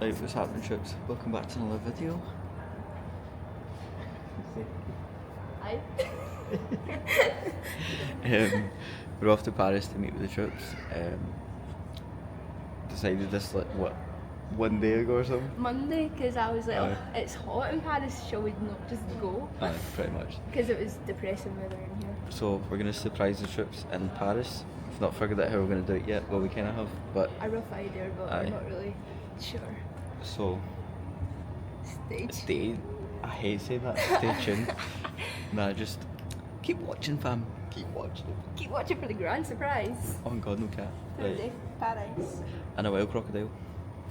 Right, what's happening, troops? Welcome back to another video. Hi. We're off to Paris to meet with the troops. Decided this like what, one day ago or something? Monday, because I was like, oh, it's hot in Paris, shall we not just go? Pretty much. Because it was depressing weather in here. So we're gonna surprise the troops in Paris. We've not figured out how we're gonna do it yet. Well, we kind of have, but A rough idea, but I'm not really sure. so Stay. I hate saying that. Stay tuned. Nah, just keep watching, fam. Keep watching. Keep watching for the grand surprise. Oh my God, no cat. Thursday, Paris. And a wild crocodile.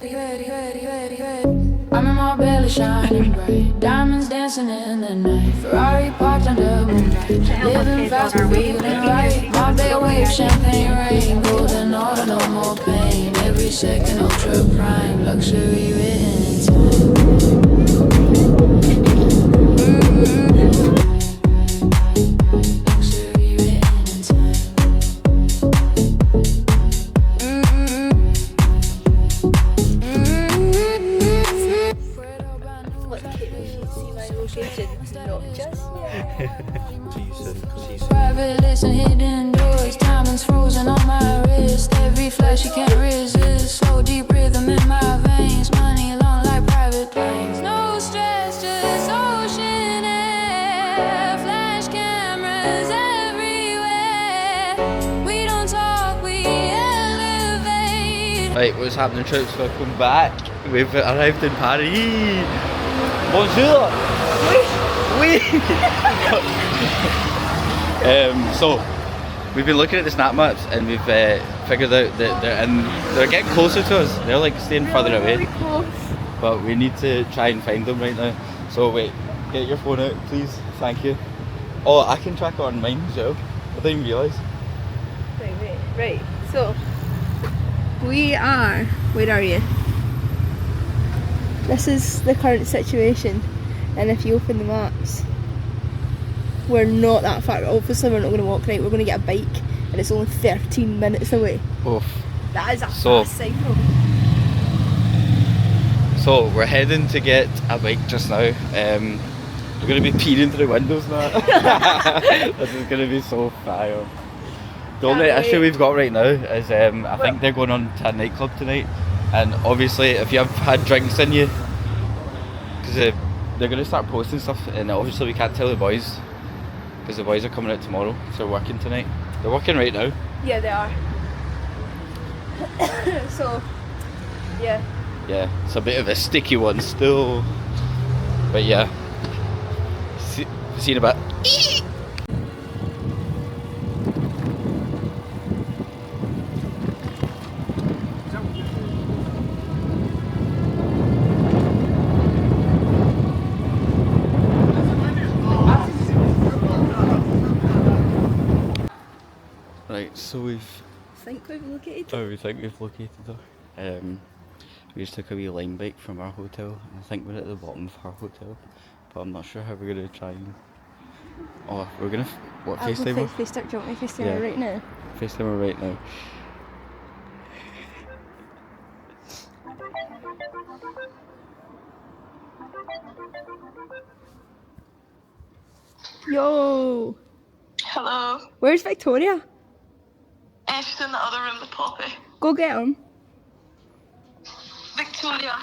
I'm in my belly shining bright, diamonds dancing in the night, Ferrari parked under moonlight, living fast but feeling right. My bed wave, champagne rain, golden order, no more pain. Every second ultra prime, luxury written in time. Luxury written in time. See my location? Not just yet. See you soon. Private listen, hidden doors, diamonds frozen on my wrist. Every flash you can't resist. So deep rhythm in my veins, money long like private planes. No stress, just ocean air. Flash cameras everywhere. We don't talk, we elevate. Right, what's happening, troops? Welcome back. We've arrived in Paris. Bonjour. Oui. So we've been looking at the snap maps and we've figured out that they're getting closer to us. They're like staying further away. Really close. But we need to try and find them right now. So wait, get your phone out, please. Thank you. Oh, I can track it on mine as well. I didn't even realise. Right. So we are. Where are you? This is the current situation, and if you open the maps, we're not that far. Obviously, we're not going to walk right. We're going to get a bike, and it's only 13 minutes away. Oof. That is a So- fast cycle. So we're heading to get a bike just now. We're going to be peering through the windows now. This is going to be so fire. The only Can't issue wait. we've got right now is I think they're going on to a nightclub tonight, and obviously if you have had drinks in you, because they're going to start posting stuff, and obviously we can't tell the boys because the boys are coming out tomorrow, so they're working tonight. They're working right now. Yeah, they are. So, yeah. Yeah, it's a bit of a sticky one still, but yeah. See you in a bit. Right, so I think we've located. we think we've located her. We just took a wee line bike from our hotel, and I think we're at the bottom of our hotel, but I'm not sure how we're gonna try and. Oh, we're gonna what FaceTime her? FaceTime. Do you want me to FaceTime Yeah. her right now? FaceTime her right now. Yo, Hello. where's Victoria? She's in the other room with Poppy. Go get him. Victoria.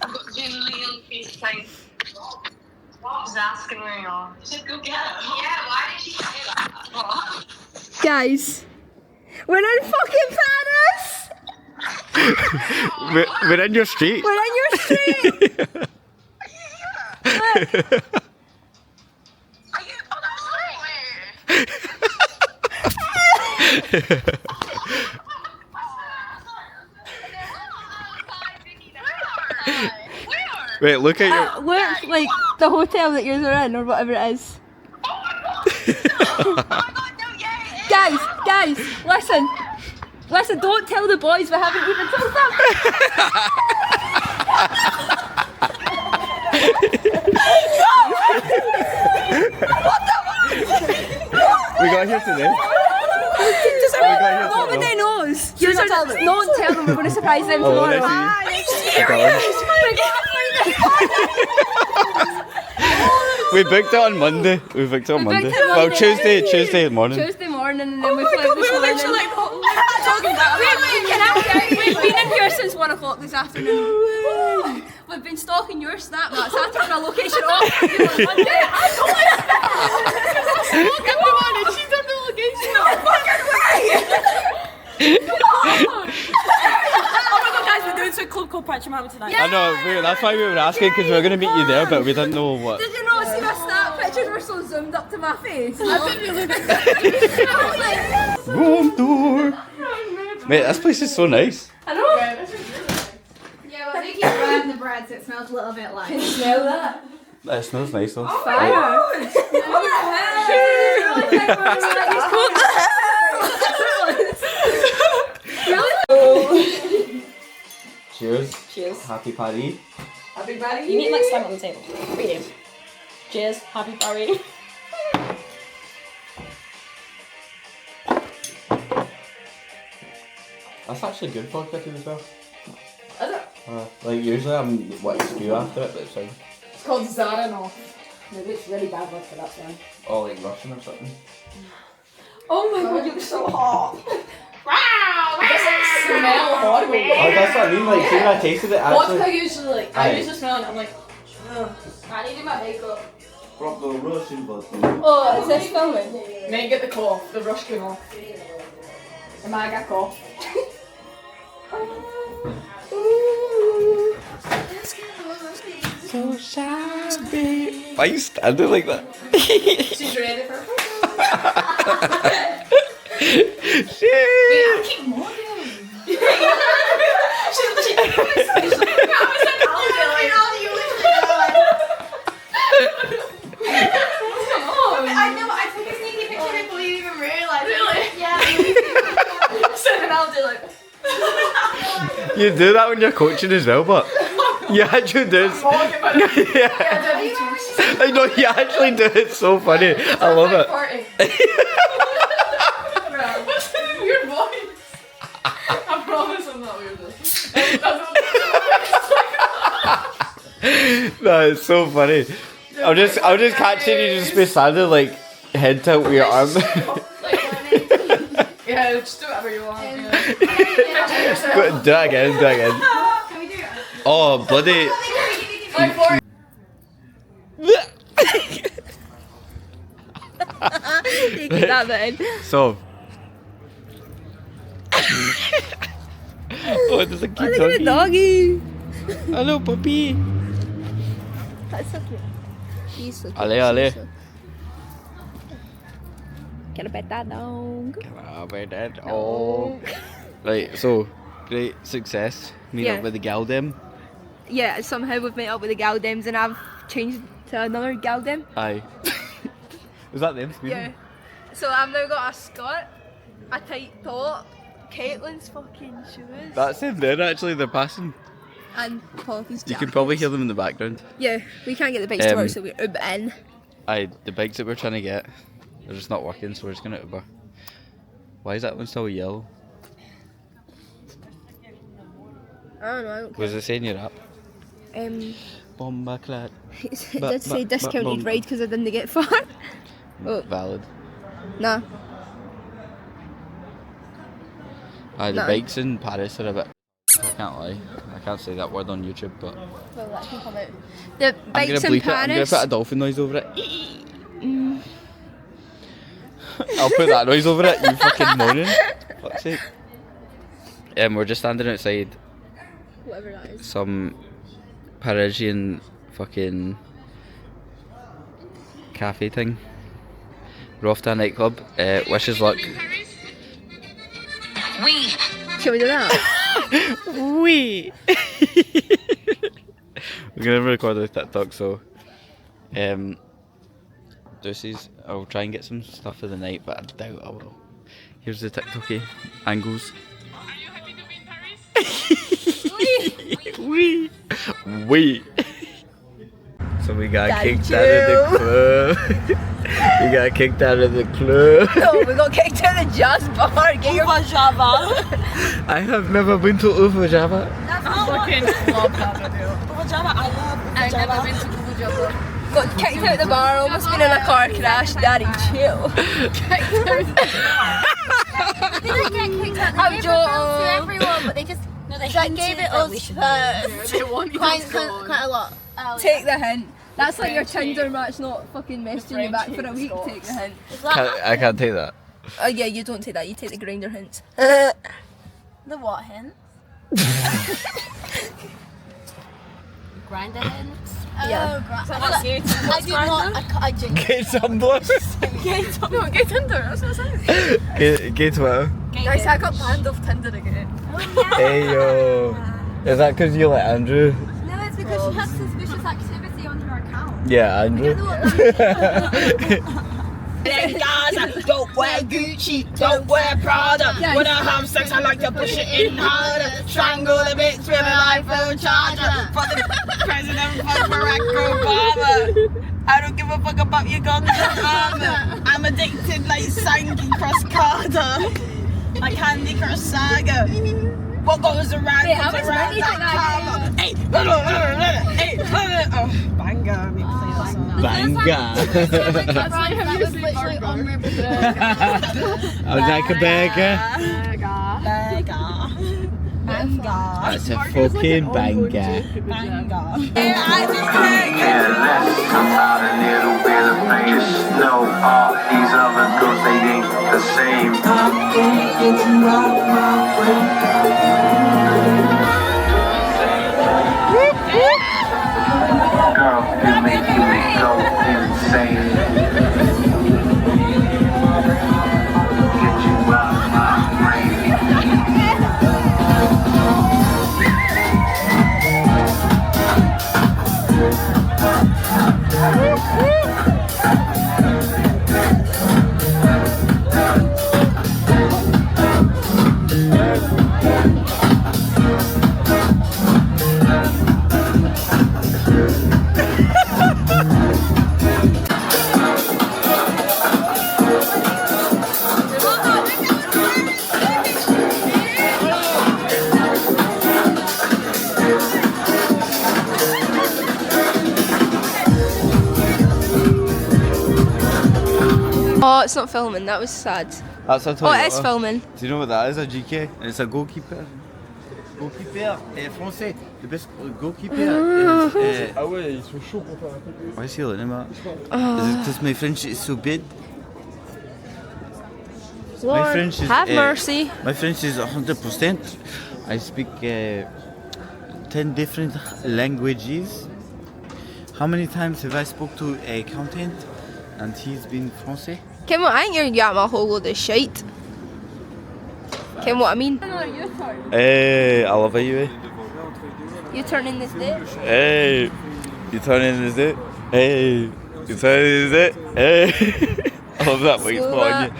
I've got June Lee on FaceTime. She's asking where you are. She said go get him. Yeah, why did she say that? What? Guys, we're in fucking Paris! We're in your street. We're in your street! Look. Are you? Oh, that's right. Wait, look at your. Look, like the hotel that you're in or whatever it is. Oh my god, no, yeah, it is. Guys, listen, don't tell the boys, we haven't even told them. We got here today. Nobody knows. Don't tell them, we're going to surprise them Oh, tomorrow. let's see. We booked it on Monday. We booked it on Monday. Well, Tuesday morning. Tuesday morning, and then we flew this morning. We've been in here since 1 o'clock this afternoon. We've been stalking your Snapchat, asking for a location off on Monday. I don't want to she's on the location. No fucking way! Oh my god, guys, we're doing some club called Pranch Mama tonight. I know, that's why we were asking, because we were going to meet you there, but we didn't know what. Did you not see my snap pictures were so zoomed up to my face? I didn't really. Room tour! Mate, this place is so nice. I know. Yeah, well, they keep grabbing the bread so it smells a little bit like. Smell that. It smells nice though. Fire. Cheers. Cheers. Happy party. Happy party. You need like slam on the table. Read it. Cheers. Happy party. That's actually good vodka too as well. Is it? Like usually I'm what spew after it, but it's fine. It's called Zaranov. Maybe it's really bad vodka, that's why. Oh, like Russian or something. Oh my god, you look so hot. Wow! It doesn't smell horrible. Oh, that's what I mean. Like, see when I tasted it, actually. Vodka usually, like, I usually smell it, I'm like, ugh. I need to do my makeup. Proper Russian vodka. Oh, is this filming? May get the cough, the rush came off. Am I got cough? So shabby. Why are you standing like that? She's ready for it. Shit. Wait, I keep moving. She's like, I know, I took a sneaky picture before you even realised. Really? Yeah. so then I'll do like. You do that when you're coaching as well, but you actually do it. Yeah. I know, you actually do it. So funny. I love it. What's that weird voice? I promise I'm not weird. That is so funny. I'll just catching you just be standing like head tilt with your arm. Yeah, just do whatever you want. Do it again, do it again. Oh, bloody. You get that bit in. So. Oh, there's a cute Oh, look at the doggy. Hello, puppy. That's so cute. He's so cute. Ale, ale. Can I pet that dog? Oh. Right, so great success. Meet Yeah. up with the gal dem. Yeah, somehow we've met up with the Galdems and I've changed to another Galdem. Aye. Was that them? Yeah. So I've now got a skirt, a tight top, Caitlin's fucking shoes, That's them there actually, they're passing. and Poppy's jacket. You can probably hear them in the background. Yeah, we can't get the bikes to work, so we're in. Aye, the bikes that we're trying to get, they're just not working, so we're just gonna Uber. Why is that one still yellow? I don't know, I don't care. Was it saying your app? Bomba clad. It did say discounted ride because I didn't get far. Oh. Valid. Nah. Aye, the No. bikes in Paris are a bit. I can't lie. I can't say that word on YouTube, but Well, that can come out. The I'm gonna bikes in bleep it. I'm gonna Paris. put a dolphin noise over it. I'll put that noise over it. You fucking moaning. Fuck's sake. We're just standing outside Whatever that is. some Parisian fucking cafe thing. We're off to a nightclub. Wish us luck. Shall we do that? Wee. We're gonna record a TikTok, so deuces. I'll try and get some stuff for the night, but I doubt I will. Here's the TikToky angles. Are you happy to be in Paris? Wee. Wee. So we got Thank kicked out of the club. We got kicked out of the club. No, we got kicked out of the jazz bar. Get your Java. I have never been to Ufa Java. That's fucking love that video. I've never been to Google Jumbo. Got kicked out the bar, almost been in a car crash. Daddy, chill. They didn't get kicked out. They gave it out to everyone, but they just gave it us first. They want you Quite to go on. a lot. Take the hint. That's like your Tinder match not fucking messaging you back for a week. Take the hint. I can't take that. Oh yeah, you don't take that. You take the grinder hints. The what hint? Grinder hints? Yeah. I do not. I do. Get Tumblr. No, get Tinder, that's what I'm saying. Get Twitter. Guys, I got banned off Tinder again. Hey yo. Is that because you like Andrew? No, it's because she has suspicious activity on her account. Yeah, Andrew. Don't wear Gucci, don't wear Prada. When I have sex, I like to push it in harder. Strangle the bitch with an iPhone charger. For the president of Barack Obama. I don't give a fuck about your guns and armor. I'm addicted like Sanky Cross Carter. Like Candy Crush Saga. What goes around comes around like karma. Hey, oh, banger. Let me play that song. Banga. That was literally on River. I was like a beggar. That's a fucking banger. Banger. Care less about a little bit of famous. No, all these other girls, they ain't the same. I can't get you out my way. Girl, you make me go insane. Get you out my brain. Oh, it's not filming. That was sad. That's a Oh, it is filming. Do you know what that is? A GK? It's a goalkeeper. Goalkeeper français. The best goalkeeper is. Ah ouais, ils sont chauds pour faire un truc. Why is he looking at me? Is it because my French is so bad? Lord, French is, have mercy. My French is 100%. I speak 10 different languages. How many times have I spoke to a accountant and he's been français? Kim, I think you're getting a whole load of shite. Kim, what I mean? Hey, I love you. You turn in this day. Hey, you turn in this day. Hey, you turn in this day. Hey. I love that white spot on you.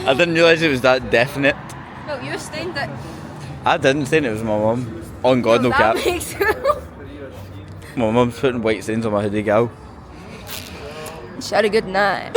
I didn't realise it was that definite. No, you stained it. I didn't think it was my mum. On God, no cap. That makes My mum's putting white stains on my hoodie, gal. She had a good night.